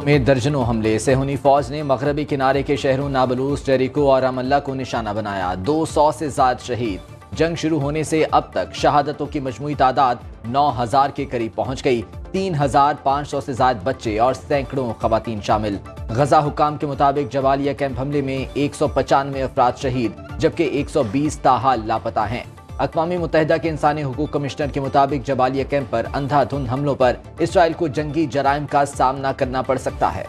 میں درجنوں حملے، صہیونی فوج نے مغربی کنارے کے شہروں نابلوس، جیریکو اور رام اللہ کو نشانہ بنایا، 200 سے زائد شہید۔ جنگ شروع ہونے سے اب تک شہادتوں کی مجموعی تعداد 9000 کے قریب پہنچ گئی، 3500 سے زائد بچے اور سینکڑوں خواتین شامل۔ غزہ حکام کے مطابق جبالیہ کیمپ حملے میں 195 افراد شہید جبکہ 120 تاحال لاپتہ ہیں۔ اقوام متحدہ کے انسانی حقوق کمشنر کے مطابق جبالیہ کیمپ پر اندھا دھند حملوں پر اسرائیل کو جنگی جرائم کا سامنا کرنا پڑ سکتا ہے۔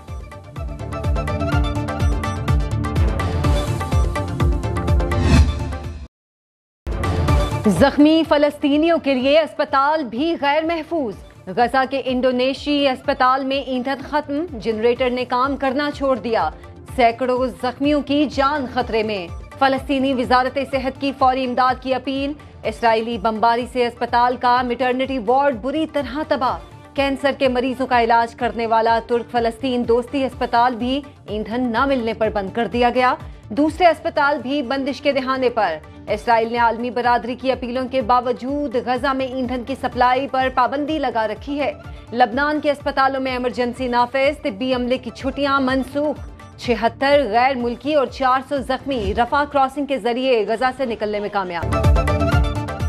زخمی فلسطینیوں کے لیے اسپتال بھی غیر محفوظ، غزہ کے انڈونیشی اسپتال میں ایندھن ختم، جنریٹر نے کام کرنا چھوڑ دیا، سینکڑوں زخمیوں کی جان خطرے میں۔ فلسطینی وزارت صحت کی فوری امداد کی اپیل، اسرائیلی بمباری سے اسپتال کا میٹرنٹی وارڈ بری طرح تباہ، کینسر کے مریضوں کا علاج کرنے والا ترک فلسطین دوستی اسپتال بھی ایندھن نہ ملنے پر بند کر دیا گیا، دوسرے اسپتال بھی بندش کے دہانے پر۔ اسرائیل نے عالمی برادری کی اپیلوں کے باوجود غزہ میں ایندھن کی سپلائی پر پابندی لگا رکھی ہے۔ لبنان کے اسپتالوں میں ایمرجنسی نافذ، طبی عملے کی چھٹیاں منسوخ، 76 غیر ملکی اور 400 زخمی رفح کراسنگ کے ذریعے غزہ سے نکلنے میں کامیاب۔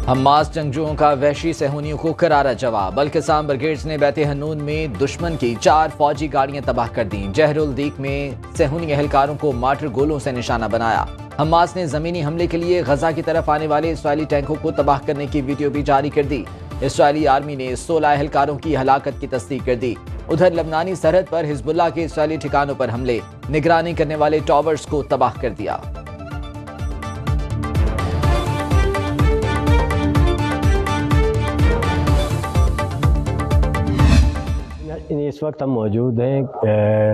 حماس جنگجوؤں کا وحشی صہیونیوں کو کرارا جواب، القسام بریگیڈز نے بیت حنون میں دشمن کی 4 فوجی گاڑیاں تباہ کر دیں، جہر الدیق میں صہیونی اہلکاروں کو مارٹر گولوں سے نشانہ بنایا۔ حماس نے زمینی حملے کے لیے غزہ کی طرف آنے والے اسرائیلی ٹینکوں کو تباہ کرنے کی ویڈیو بھی جاری کر دی۔ اسرائیلی آرمی نے 16 اہلکاروں کی ہلاکت کی تصدیق کر دی۔ ادھر لبنانی سرحد پر حزب اللہ کے اسرائیلی ٹھکانوں پر حملے، نگرانی کرنے والے ٹاورز کو تباہ کر دیا۔ اس وقت ہم موجود ہیں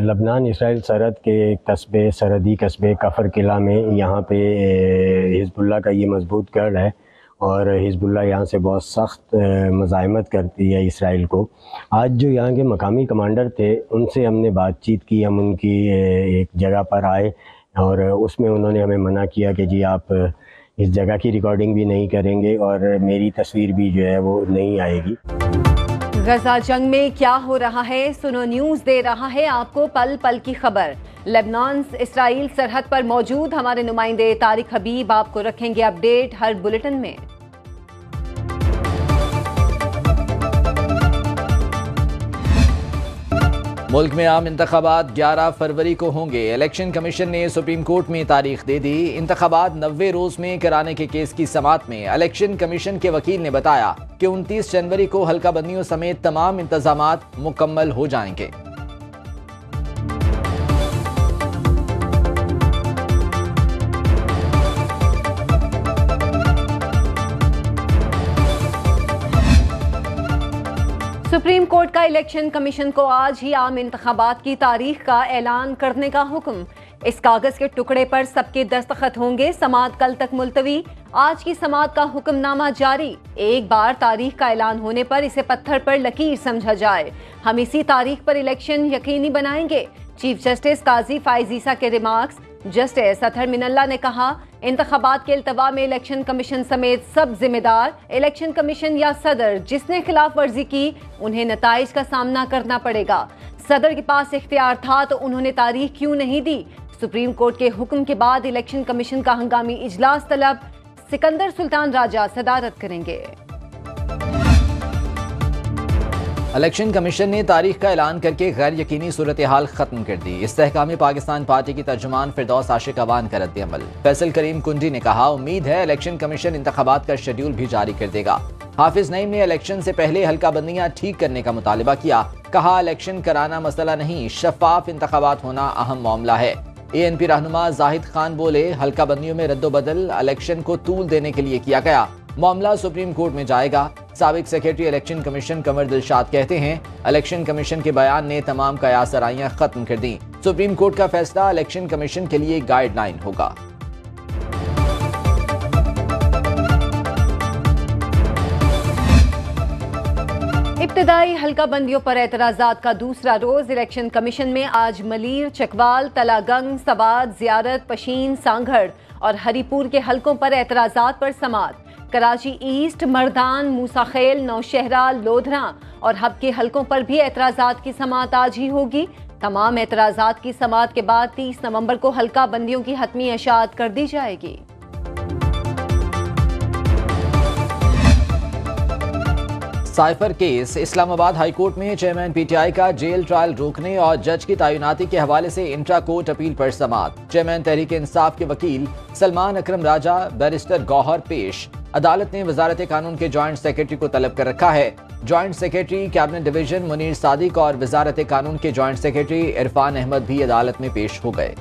لبنان اسرائیل سرحد کے قصبے، سرحدی قصبے کفر قلعہ میں۔ یہاں پہ حزب اللہ کا یہ مضبوط گڑھ ہے اور حزب اللہ یہاں سے بہت سخت مزاحمت کرتی ہے اسرائیل کو۔ آج جو یہاں کے مقامی کمانڈر تھے ان سے ہم نے بات چیت کی، ہم ان کی ایک جگہ پر آئے اور اس میں انہوں نے ہمیں منع کیا کہ جی آپ اس جگہ کی ریکارڈنگ بھی نہیں کریں گے اور میری تصویر بھی جو ہے وہ نہیں آئے گی۔ غزہ جنگ میں کیا ہو رہا ہے، سنو نیوز دے رہا ہے آپ کو پل پل کی خبر۔ لبنان اسرائیل سرحد پر موجود ہمارے نمائندے طارق حبیب آپ کو رکھیں گے اپڈیٹ ہر بلیٹن میں۔ ملک میں عام انتخابات 11 فروری کو ہوں گے، الیکشن کمیشن نے سپریم کورٹ میں تاریخ دے دی۔ انتخابات 90 روز میں کرانے کے کیس کی سماعت میں الیکشن کمیشن کے وکیل نے بتایا کہ 29 جنوری کو حلقہ بندیوں سمیت تمام انتظامات مکمل ہو جائیں گے۔ سپریم کورٹ کا الیکشن کمیشن کو آج ہی عام انتخابات کی تاریخ کا اعلان کرنے کا حکم۔ اس کاغذ کے ٹکڑے پر سب کے دستخط ہوں گے، سماعت کل تک ملتوی۔ آج کی سماعت کا حکم نامہ جاری، ایک بار تاریخ کا اعلان ہونے پر اسے پتھر پر لکیر سمجھا جائے۔ ہم اسی تاریخ پر الیکشن یقینی بنائیں گے، چیف جسٹس قاضی فائز عیسیٰ کے ریمارکس۔ جسٹس اطہر من اللہ نے کہا، انتخابات کے التوا میں الیکشن کمیشن سمیت سب ذمہ دار، الیکشن کمیشن یا صدر جس نے خلاف ورزی کی انہیں نتائج کا سامنا کرنا پڑے گا۔ صدر کے پاس اختیار تھا تو انہوں نے تاریخ کیوں نہیں دی؟ سپریم کورٹ کے حکم کے بعد الیکشن کمیشن کا ہنگامی اجلاس طلب، سکندر سلطان راجہ صدارت کریں گے۔ الیکشن کمیشن نے تاریخ کا اعلان کر کے غیر یقینی صورتحال ختم کر دی۔ استحکام پاکستان پارٹی کی ترجمان فردوس عاشق اوان کا رد عمل، فیصل کریم کنڈی نے کہا امید ہے الیکشن کمیشن انتخابات کا شیڈول بھی جاری کر دے گا۔ حافظ نعیم نے الیکشن سے پہلے حلقہ بندیاں ٹھیک کرنے کا مطالبہ کیا، کہا الیکشن کرانا مسئلہ نہیں، شفاف انتخابات ہونا اہم معاملہ ہے۔ اے این پی رہنما زاہد خان بولے حلقہ بندیوں میں رد و بدل الیکشن کو طول دینے کے لیے کیا گیا، معاملہ سپریم کورٹ میں جائے گا۔ سابق secretary election commission Qamar Dilshad کہتے ہیں الیکشن کمیشن کے بیان نے تمام قیاس آرائیاں ختم کر دیں، سپریم کورٹ کا فیصلہ الیکشن کمیشن کے لیے گائیڈ لائن ہوگا۔ ابتدائی حلقہ بندیوں پر اعتراضات کا دوسرا روز الیکشن کمیشن میں آج ملیر، چکوال، تلا گنگ، سوات، زیارت، پشین، سانگھڑ اور ہری پور کے حلقوں پر اعتراضات پر سماعت۔ کراچی ایسٹ، مردان، موسیٰ خیل، نوشہرہ، لودھراں اور ہب کے حلقوں پر بھی اعتراضات کی سماعت آج ہی ہوگی۔ तमाम एतराज़ात की समाअत के बाद 30 नवंबर को हल्का बंदियों की हतमी इशाअत कर दी जाएगी। Cipher case. Islamabad high court में चेयरमैन पीटीआई का जेल ट्रायल रोकने और जज की तैनाती के हवाले से इंट्रा कोर्ट अपील पर समाअत। चेयरमैन तहरीक इंसाफ के वकील सलमान अकरम राजा, बैरिस्टर गौहर पेश। अदालत ने वजारत कानून के जॉइंट सेक्रेटरी को तलब कर रखा है। Joint secretary cabinet division Munir Sadiq और वजारत कानून के जॉइंट सेक्रेटरी इरफान अहमद भी अदालत में पेश हो गए।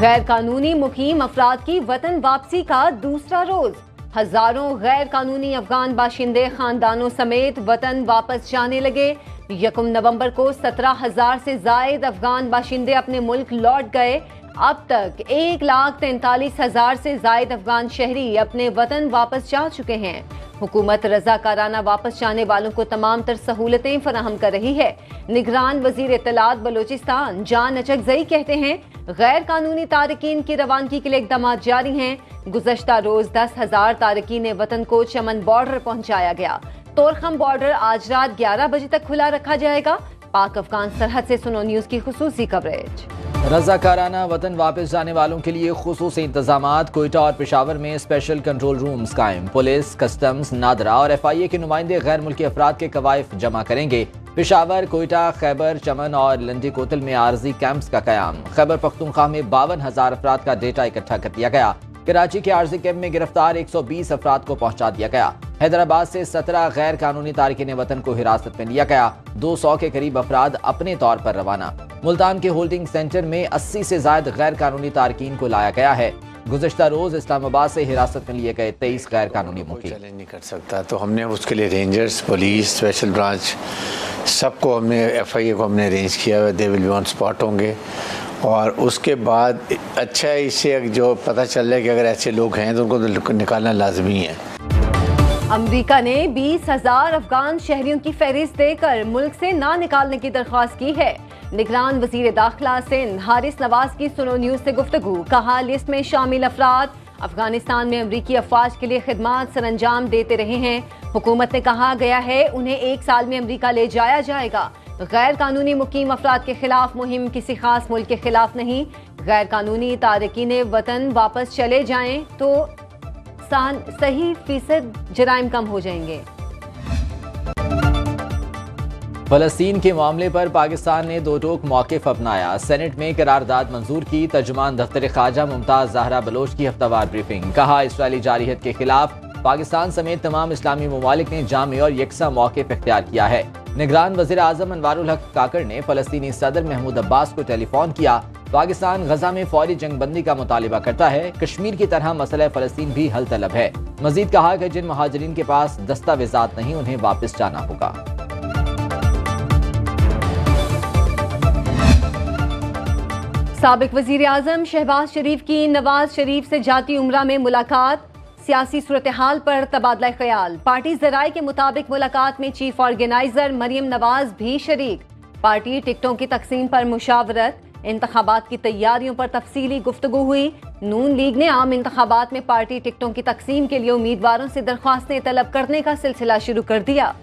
गैर कानूनी मुकीम अफराद की वतन वापसी का दूसरा रोज। हजारों गैर कानूनी अफगान बाशिंदे खानदानों समेत वतन वापस जाने लगे। 1 नवंबर को 17,000 से जायद अफगान बाशिंदे अपने मुल्क लौट गए। अब तक 1,43,000 से जायद अफगान शहरी अपने वतन वापस जा चुके हैं। हुकूमत रजाकाराना वापस जाने वालों को तमाम तर सहूलतें फराहम कर रही है। निगरान वजीर इत्तलात बलोचिस्तान जान अचकजई कहते हैं, गैर कानूनी तारकीन की रवानगी के लिए इक़दाम जारी हैं। गुज़श्ता रोज 10,000 तारकीन वतन को चमन बॉर्डर पहुंचाया गया। तोरखम बॉर्डर आज रात 11 बजे तक खुला रखा जाएगा। पाक अफगान सरहद से सुनो न्यूज की खुसूसी कवरेज। रज़ाकाराना वतन वापस जाने वालों के लिए खुसूसी इंतजामात। कोयटा और पेशावर में स्पेशल कंट्रोल रूम्स कायम। पुलिस, कस्टम्स, नादरा और FIA के नुमाइंदे गैर मुल्की अफराद के कवायफ जमा करेंगे। पेशावर, कोयटा, खैबर, चमन और लंडी कोतल में आरजी कैंप्स का कयाम। खैबर पख्तूनख्वा में 52,000 अफराद का डेटा इकट्ठा कर दिया गया। कराची के आरजी कैंप में गिरफ्तार 120 अफराद को पहुंचा दिया गया। हैदराबाद से 17 गैर कानूनी तारकीन वतन को हिरासत में लिया गया। 200 के करीब अफराद अपने तौर पर रवाना। मुल्तान के होल्डिंग सेंटर में 80 से ज्यादा गैर कानूनी तारकीन को लाया गया है। गुज़श्ता रोज इस्लामाबाद से हिरासत में लिए गए 23 गैर कानूनी मुकीम। चैलेंज नहीं कर सकता, तो हमने उसके लिए रेंजर्स, पुलिस, स्पेशल ब्रांच सबको हमने FIA को हमने अरेंज किया हुआ। They will be on spot होंगे और उसके बाद अच्छा है, इससे जो पता चल रहा है कि अगर ऐसे लोग हैं तो उनको निकालना लाजमी है। अमेरिका ने 20,000 अफगान शहरियों की फहरिस्त देकर मुल्क से ना निकालने की दरख्वास्त की है। निगरान वजीर दाखिला सिंध हारिस नवाज की सुनो न्यूज से गुफ्तगू। कहा, लिस्ट में शामिल अफराद अफगानिस्तान में अमरीकी अफवाज के लिए खिदमात सरअंजाम देते रहे हैं। हुकूमत ने कहा गया है उन्हें 1 साल में अमरीका ले जाया जाएगा। गैर कानूनी मुकीम अफराद के खिलाफ मुहिम किसी खास मुल्क के खिलाफ नहीं। गैर कानूनी तारकीन वतन वापस चले जाएं तो सही फीसद जराइम कम हो जाएंगे। फलस्तीन के मामले पर पाकिस्तान ने दो टोक मौक़िफ़ अपनाया। सेनेट में करारदाद मंजूर की। तर्जुमान दफ्तर ख़ारजा मुमताज़ ज़हरा बलोच की हफ्तावार ब्रीफिंग। कहा, इसराइली जारहियत के खिलाफ पाकिस्तान समेत तमाम इस्लामी ममालिक ने जामे और यकसा मौक़िफ़ इख्तियार किया है। निगरान वज़ीर आज़म अनवारुल हक काकड़ ने फ़लस्तीनी सदर महमूद अब्बास को टेलीफोन किया। पाकिस्तान गजा में फौरी जंगबंदी का मुतालिबा करता है। कश्मीर की तरह मसला फ़लस्तीन भी हल तलब है। मज़ीद कहा कि जिन महाजरीन के पास दस्तावेज़ात नहीं उन्हें वापस जाना होगा। साबिक वज़ीर आज़म शहबाज शरीफ की नवाज शरीफ से जाती उम्रा में मुलाकात। सियासी सूरत हाल पर तबादला ख्याल। पार्टी ज़राए के मुताबिक मुलाकात में चीफ ऑर्गेनाइजर मरियम नवाज भी शरीक। पार्टी टिकटों की तकसीम पर मुशावरत। इंतखाबात की तैयारियों पर तफसीली गुफ्तगू हुई। नून लीग ने आम इंतखाबात में पार्टी टिकटों की तकसीम के लिए उम्मीदवारों से दरख्वास्तें तलब करने का सिलसिला शुरू कर दिया।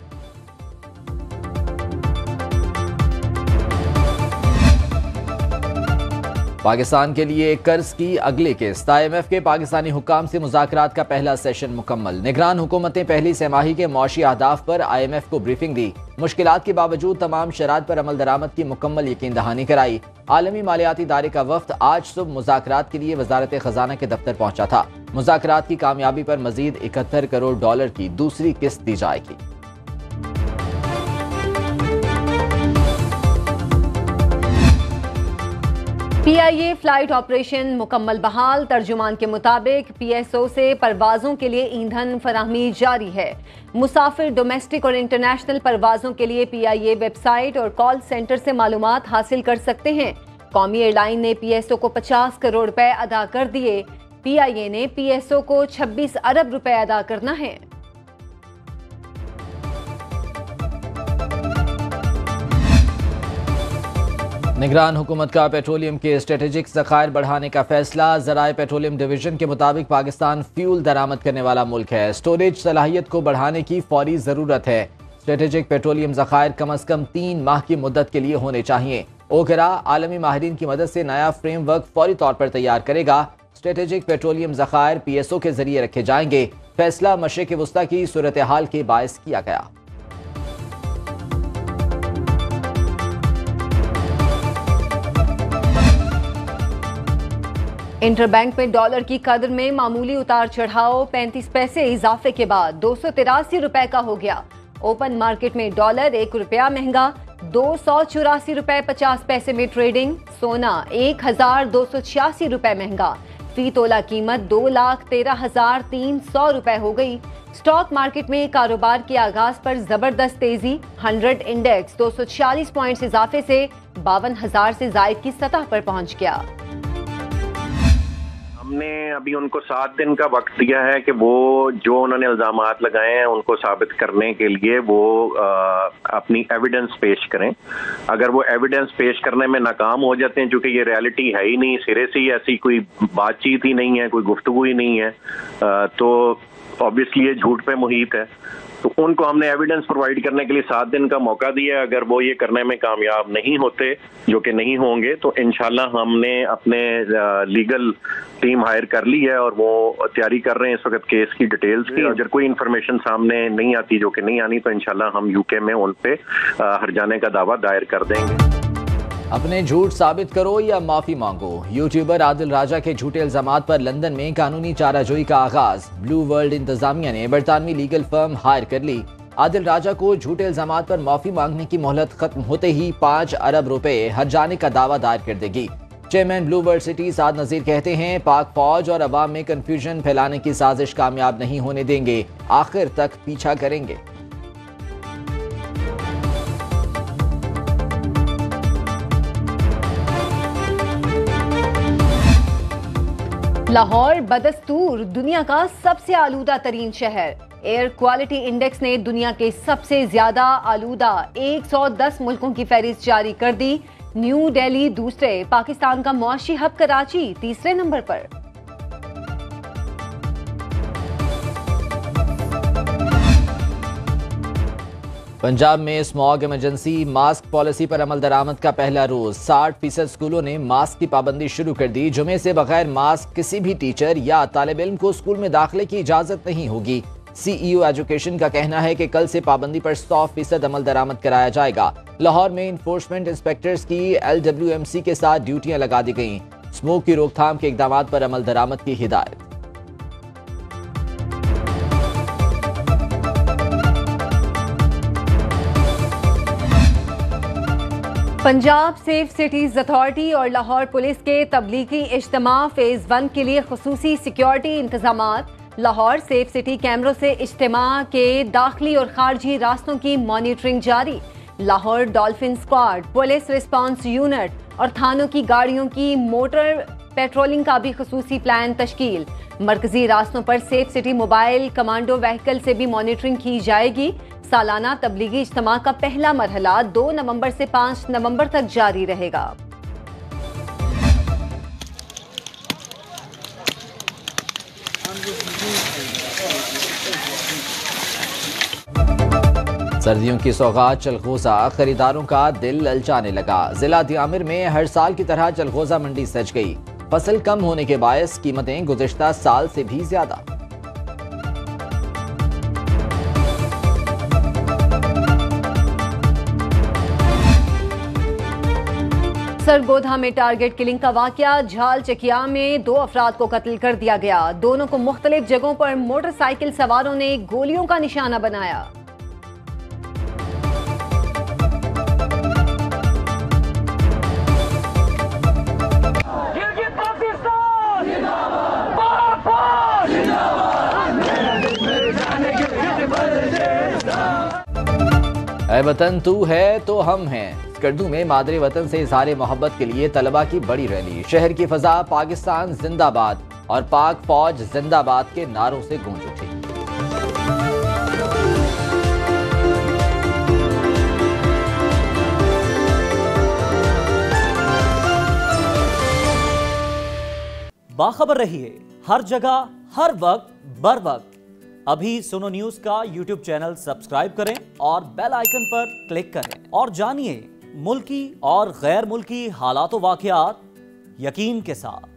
पाकिस्तान के लिए कर्ज की अगली किस्त। IMF के पाकिस्तानी हुक्काम से मुज़ाकरात का पहला सेशन मुकम्मल। निगरान हुकूमतें पहली सेमाही के मौशी अहदाफ पर IMF को ब्रीफिंग दी। मुश्किलात के बावजूद तमाम शरात पर अमल दरामद की मुकम्मल यकीन दहानी कराई। आलमी मालियाती इदारे का वफ्द आज सुबह मुज़ाकरात के लिए वजारत खजाना के दफ्तर पहुंचा था। मुज़ाकरात की कामयाबी पर मजीद $71 करोड़ की दूसरी किस्त दी जाएगी। PIA फ्लाइट ऑपरेशन मुकम्मल बहाल। तर्जुमान के मुताबिक PSO से परवाजों के लिए ईंधन फराहमी जारी है। मुसाफिर डोमेस्टिक और इंटरनेशनल परवाजों के लिए PIA वेबसाइट और कॉल सेंटर से मालूमात हासिल कर सकते हैं। कौमी एयरलाइन ने PSO को 50 करोड़ रुपए अदा कर दिए। PIA ने PSO को 26 अरब रुपए अदा करना है। निगरान हुकूमत का पेट्रोलियम के स्ट्रेटेजिक ज़खायर बढ़ाने का फैसला। ज़राए पेट्रोलियम डिवीजन के मुताबिक पाकिस्तान फ्यूल दरामद करने वाला मुल्क है। स्टोरेज सलाहियत को बढ़ाने की फौरी ज़रूरत है। स्ट्रेटेजिक पेट्रोलियम ज़खायर कम अज़ कम 3 माह की मुद्दत के लिए होने चाहिए। ओकरा आलमी माहिरीन की मदद से नया फ्रेमवर्क फौरी तौर पर तैयार करेगा। स्ट्रेटेजिक पेट्रोलियम ज़खायर PSO के जरिए रखे जाएंगे। फैसला मशरिक़ वस्ता की सूरत हाल के बायस किया गया। इंटरबैंक में डॉलर की कदर में मामूली उतार चढ़ाव, 35 पैसे इजाफे के बाद 283 रुपए का हो गया। ओपन मार्केट में डॉलर 1 रुपया महंगा, 284 रुपए 50 पैसे में ट्रेडिंग। सोना 1286 रुपए महंगा, फी तोला कीमत 2,13,300 रुपए हो गई। स्टॉक मार्केट में कारोबार के आगाज पर जबरदस्त तेजी। 100 इंडेक्स 246 पॉइंट्स इजाफे से 52,000 से जायद की सतह पर पहुंच गया। हमने अभी उनको 7 दिन का वक्त दिया है कि वो जो उन्होंने इल्जामात लगाए हैं उनको साबित करने के लिए वो अपनी एविडेंस पेश करें। अगर वो एविडेंस पेश करने में नाकाम हो जाते हैं, चूंकि ये रियलिटी है ही नहीं, सिरे से ही ऐसी कोई बातचीत ही नहीं है, कोई गुफ्तगू ही नहीं है, तो ऑब्वियसली ये झूठ पे मुहित है। तो उनको हमने एविडेंस प्रोवाइड करने के लिए 7 दिन का मौका दिया है। अगर वो ये करने में कामयाब नहीं होते, जो कि नहीं होंगे, तो इंशाल्लाह हमने अपने लीगल टीम हायर कर ली है और वो तैयारी कर रहे हैं इस वक्त केस की डिटेल्स की। अगर कोई इन्फॉर्मेशन सामने नहीं आती, जो कि नहीं आनी, तो इंशाल्लाह हम UK में उन पे हर्जाने का दावा दायर कर देंगे। अपने झूठ साबित करो या माफी मांगो। यूट्यूबर आदिल राजा के झूठे इल्जामात पर लंदन में कानूनी चाराजोई का आगाज। ब्लू वर्ल्ड इंतजामिया ने बरतानवी लीगल फर्म हायर कर ली। आदिल राजा को झूठे इल्जामात पर माफी मांगने की मोहलत खत्म होते ही 5 अरब रुपए हर्जाने का दावा दायर कर देगी। चेयरमैन ब्लू वर्ल्ड सिटी साद नजीर कहते हैं, पाक फौज और अवाम में कंफ्यूजन फैलाने की साजिश कामयाब नहीं होने देंगे, आखिर तक पीछा करेंगे। लाहौर बदस्तूर दुनिया का सबसे आलूदा तरीन शहर। एयर क्वालिटी इंडेक्स ने दुनिया के सबसे ज्यादा आलूदा 110 मुल्कों की फहरिस्त जारी कर दी। न्यू दिल्ली दूसरे, पाकिस्तान का मुआशी हब कराची तीसरे नंबर पर। पंजाब में स्मॉग इमरजेंसी मास्क पॉलिसी पर अमल दरामद का पहला रोज। 60% स्कूलों ने मास्क की पाबंदी शुरू कर दी। जुमे से बगैर मास्क किसी भी टीचर या तालिब इल्म को स्कूल में दाखिले की इजाजत नहीं होगी। CEO एजुकेशन का कहना है कि कल से पाबंदी पर 100% अमल दरामद कराया जाएगा। लाहौर में इन्फोर्समेंट इंस्पेक्टर्स की LWMC के साथ ड्यूटियां लगा दी गईं। स्मोक की रोकथाम के इकदाम पर अमल दरामद की हिदायत। पंजाब सेफ सिटीज अथॉरिटी और लाहौर पुलिस के तबलीगी इज्तिमा फेज 1 के लिए खुसूसी सिक्योरिटी इंतजामात। लाहौर सेफ सिटी कैमरों से इज्तिमा के दाखिली और खारजी रास्तों की मॉनिटरिंग जारी। Lahore dolphin squad, police response unit और थानों की गाड़ियों की मोटर पेट्रोलिंग का भी खुसूसी प्लान तश्कील। मरकजी रास्तों पर safe city mobile commando vehicle से भी मॉनिटरिंग की जाएगी। सालाना तबलीगी इज्तिमा का पहला मरहला 2 नवंबर से 5 नवंबर तक जारी रहेगा। सर्दियों की सौगात चलगोजा खरीदारों का दिल ललचाने लगा। जिला दियामिर में हर साल की तरह चलगोजा मंडी सज गई। फसल कम होने के बायस कीमतें गुज़िश्ता साल से भी ज्यादा। सरगोधा में टारगेट किलिंग का वाकया। झाल चकिया में 2 अफराद को कत्ल कर दिया गया। दोनों को मुख्तलिफ जगहों पर मोटरसाइकिल सवारों ने गोलियों का निशाना बनाया। ऐ वतन तू है तो हम हैं। स्कर्दू में मादरे वतन से इजहार मोहब्बत के लिए तलबा की बड़ी रैली। शहर की फजा पाकिस्तान जिंदाबाद और पाक फौज जिंदाबाद के नारों से गूंज उठी। बाखबर रहिए हर जगह हर वक्त बर वक्त। अभी सुनो न्यूज का यूट्यूब चैनल सब्सक्राइब करें और बेल आइकन पर क्लिक करें और जानिए मुल्की और गैर मुल्की हालात व वाक़यात यकीन के साथ।